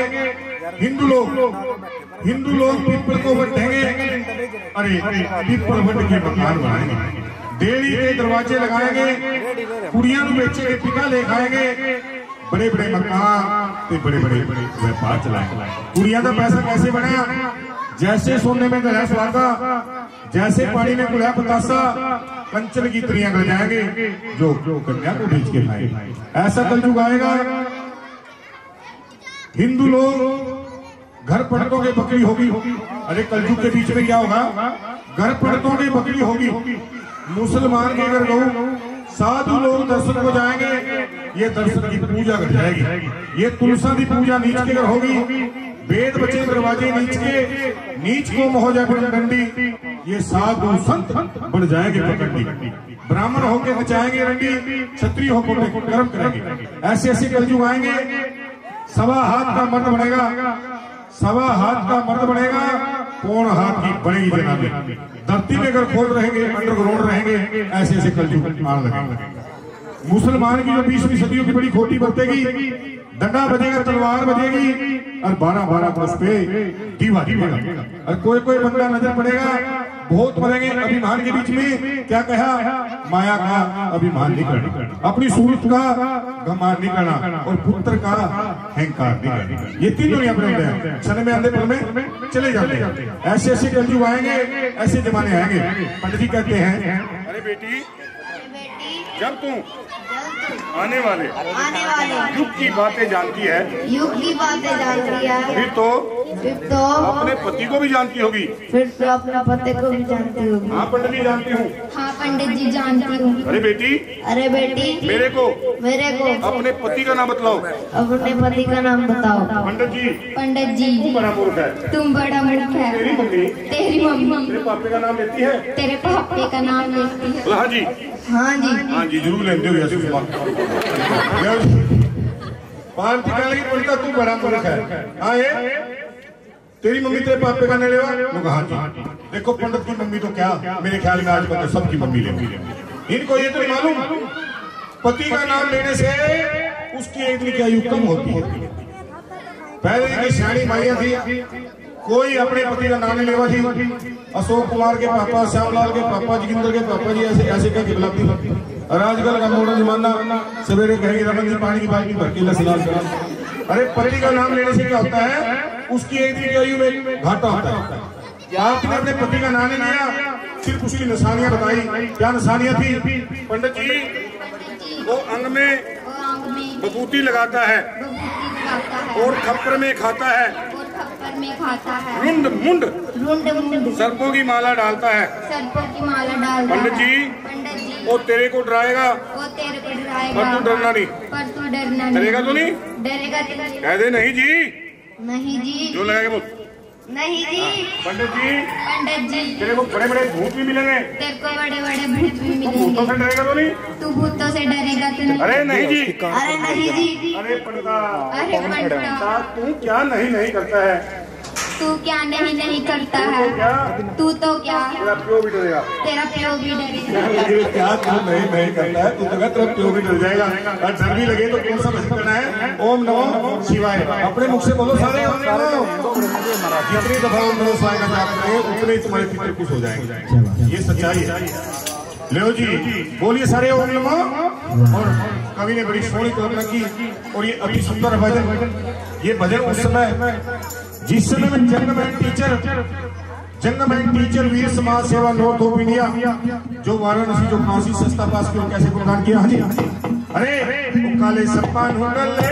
हिंदू लोग पीपल को बढ़ेंगे, अरे पीपल बढ़ के मकान बनाएंगे, डेयरी के दरवाजे लगाएंगे, कुड़ियां बेचेंगे, टिका ले खाएंगे, बड़े बड़े मकान बड़े बड़े व्यापार चलाएंगे। कुड़ियां का पैसा कैसे बना? जैसे सोने में गला सुहागा, जैसे पानी में गुलाब बतासा, कंचन की त्रियां कर जाएंगे जो कन्या को बेच के खाएंगे। ऐसा कलयुग आएगा। हिंदू लोग घर पड़तों के बकरी होगी, अरे कलयुग के बीच में क्या होगा? घर पड़तों की बकरी होगी। मुसलमान के अगर गऊ साधु लोग दर्शन को जाएंगे, ये दर्शन की पूजा कर जाएगी। ये तुलसा की पूजा नीच के घर होगी, वेद बचे दरवाजे नीच के, नीच को मोह जाए डंडी, ये साधु संत बढ़ जाएंगे पकड़ी, ब्राह्मण होके नचाएंगे रंडी, क्षत्रिय होकर कर्म करेंगे। ऐसे ऐसे कलयुग आएंगे। 1.25 हाथ का मर्द बनेगा, 1.25 हाथ का मर्द बनेगा, पौन हाथ की बनेगी जनाबे। धरती में अगर खोद रहेंगे, अंडरग्राउंड रहेंगे, ऐसे ऐसे कलयुग आने लगेंगे। मुसलमान की जो 20वीं सदियों की बड़ी खोटी बरतेगी, डंडा बजेगा, तलवार बजेगी, और 12-12 वर्ष पे दीवा दीवेगा। और कोई कोई बंदा नजर पड़ेगा, बहुत मरेंगे। अभिमान के बीच में क्या कहा? माया का अभिमान नहीं करना, अपनी सूरत का घमान नहीं करना, और पुत्र का अहंकार नहीं करना। ये 3 दुनिया पर होते हैं, क्षण में अंधे पल में चले जाते हैं। ऐसे ऐसे कलयुग आएंगे, ऐसे जमाने आएंगे। पंडित जी कहते हैं, अरे बेटी जब तू आने वाले युग की बातें जानती है, फिर तो अपने पति को भी जानती होगी। फिर तो अपने पति को भी जानती होगी। हाँ पंडित जी जानती हूँ। हाँ पंडित जी जानती हूँ। अरे बेटी मेरे को अपने पति का नाम बतलाओ। अपने पति का नाम बताओ। पंडित जी तुम बड़ा मूर्ख है। तेरी मम्मी तेरे पापे का नाम लेती है। तेरे पापे का नाम लेती है। हाँ जी हाँ जी जरूर लेते हो। पार्टी का लगी बोलता तू बड़ा मूर्ख है। हाँ तेरी मम्मी तेरे पापे का नहीं लेवा। हाँ जी देखो पंडित की मम्मी तो क्या, मेरे ख्याल में आजकल तो सबकी मम्मी लेंगी। इनको ये तो मालूम पति का नाम लेने से उसकी एक दिन की आयु कम होती है। पहले की सियाणी माइया थी, कोई अपने पति का नाम नहीं लेवा थी। अशोक कुमार के पापा, श्यामलाल के पापा, जोगिंदर के पापा जी ऐसे ऐसे कह के बुलाती। और आजकल का मॉडर्न जमाना, सवेरे कहेंगे रमन जी पानी की बाल्टी भर के लसलाल करा। अरे पति का नाम लेने से क्या होता है, उसकी एक दिन की आयु में घाटा होता है। आपने अपने पति का नाम नहीं लिया, सिर्फ उसकी निशानियां बताई। क्या निशानियां थी पंडित जी? वो अंग में बबूती लगाता है और खप्पर में खाता है, रुंड मुंड सर्पों की माला डालता है। पंडित जी वो तेरे को डराएगा, पर तू डरना नहीं। डरेगा तो नहीं? कह दे नहीं जी। जो लगाएगा बोल नहीं जी। पंडित जी तेरे को बड़े बड़े भूत भी मिलेंगे। तेरे को बड़े बड़े भूत भी मिलेंगे। भूतों से डरेगा तो नहीं? तू भूतों से डरेगा तो नहीं? अरे नहीं जी। अरे नहीं जी। अरे पंडिता, अरे पंडिता, तू क्या नहीं करता है? तू क्या नहीं करता है? तू तो क्या, तेरा प्यो भी डरेगा। तेरा प्यो भी डरेगा। क्या तू नहीं करता है? तू तो तेरा प्यो भी डर जाएगा। और डर भी लगे तो कौन सा भजन करना है? ओम नमो शिवाय। अपने मुख से बोलो सारे। जितनी दफा ओम नमो शिवाय का जाप करें उतने ही तुम्हारे पितर खुश हो जाएंगे। ये सच्चाई है। लो जी बोलिए सारे ओम नमो। और कवि ने बड़ी सोहनी कल्पना की और ये अति सुंदर भजन। ये भजन उस समय जिस समय में जंगमैन टीचर वीर समाज सेवा नॉर्थ ऑफ इंडिया जो वाराणसी जो काशी सस्ता पास किया, कैसे गुणगान किया। हाँ जी। अरे काले सप्पा नूडले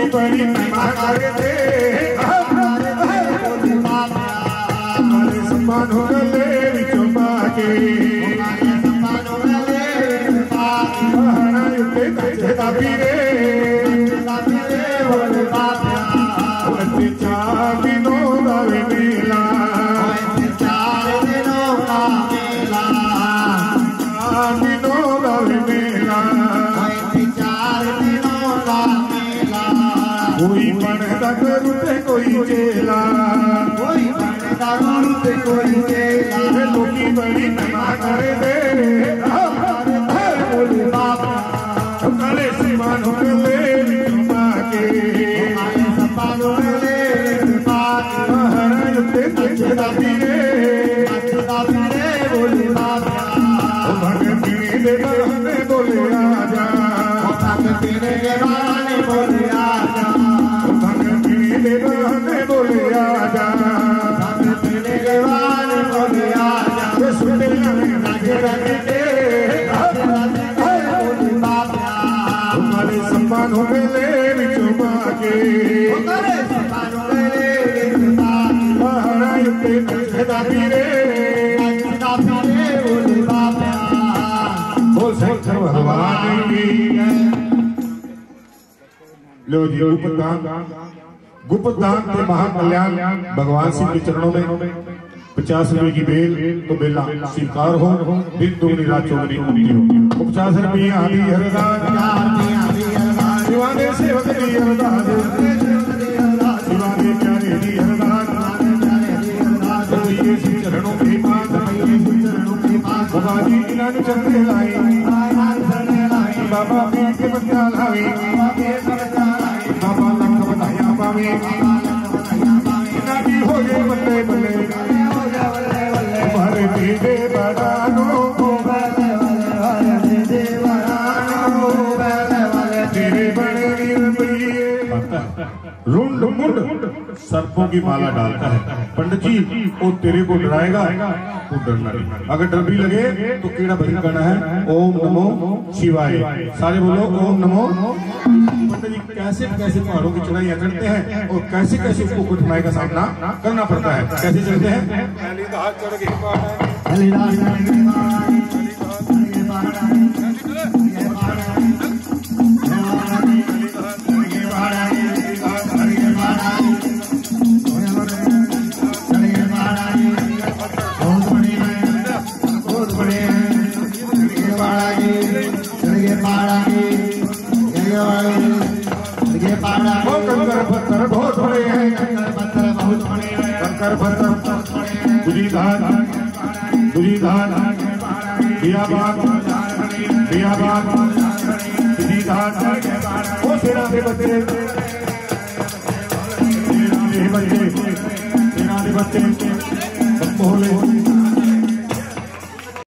बड़ी महिमा करते हमारे सम्मान हो गए विचों पाके कोई बनता करूते कोई चेला, कोई बनता करूते कोई चेला। लोकी बड़ी महिमा करे दे बोले बाबा काले समान हो गए के समान हो गए महाराज बोले बाबा भगत देवाने बोले आजा, भगत देवाने बोले आजा, देवाने बोले आजा, देवाने बोले आजा। सुने हमारे सम्मान हो गए विचों पाके महाराज बोल शंकर भगवान की। लो जी गुप्त दान के महाकल्याण भगवान शिव के चरणों में 50 रुपए की बेल तो बेला स्वीकार हो, दिन दुगनी रात चौगनी उनकी हो। 50 रुपये आदि शिवाने सेवक की अरदास, शिवाने प्यारे की अरदास, चरणों के पास बाबा जी इन्होंने चलते लाई, बाबा पीर के बच्चा लाई, बाबा लख बताया पावे नाटी हो गए बल्ले बल्ले हमारे दीदे बदानो तेरे बड़े रुंड मुंड सर्पों की माला डालता है। पंडित जी वो तेरे को डराएगा, तू डरना नहीं। अगर डर भी लगे तो कीड़ा भजन करना है, ओम नमो शिवाय। सारे बोलो ओम नमो। पंडित जी कैसे कैसे पहाड़ों की चढ़ाइयां चढ़ते हैं और कैसे कैसे उसको कठिनाई का सामना करना पड़ता है, कैसे चलते हैं। पहले तो हाथ चढ़ के पाना है। कंकर पत्थर बहुत बड़े हैं, कंकर पत्थर गुजीधार गुजीधार बियाबान बियाबान गुजीधार वो सेना के बच्चे सेना के बच्चे बोले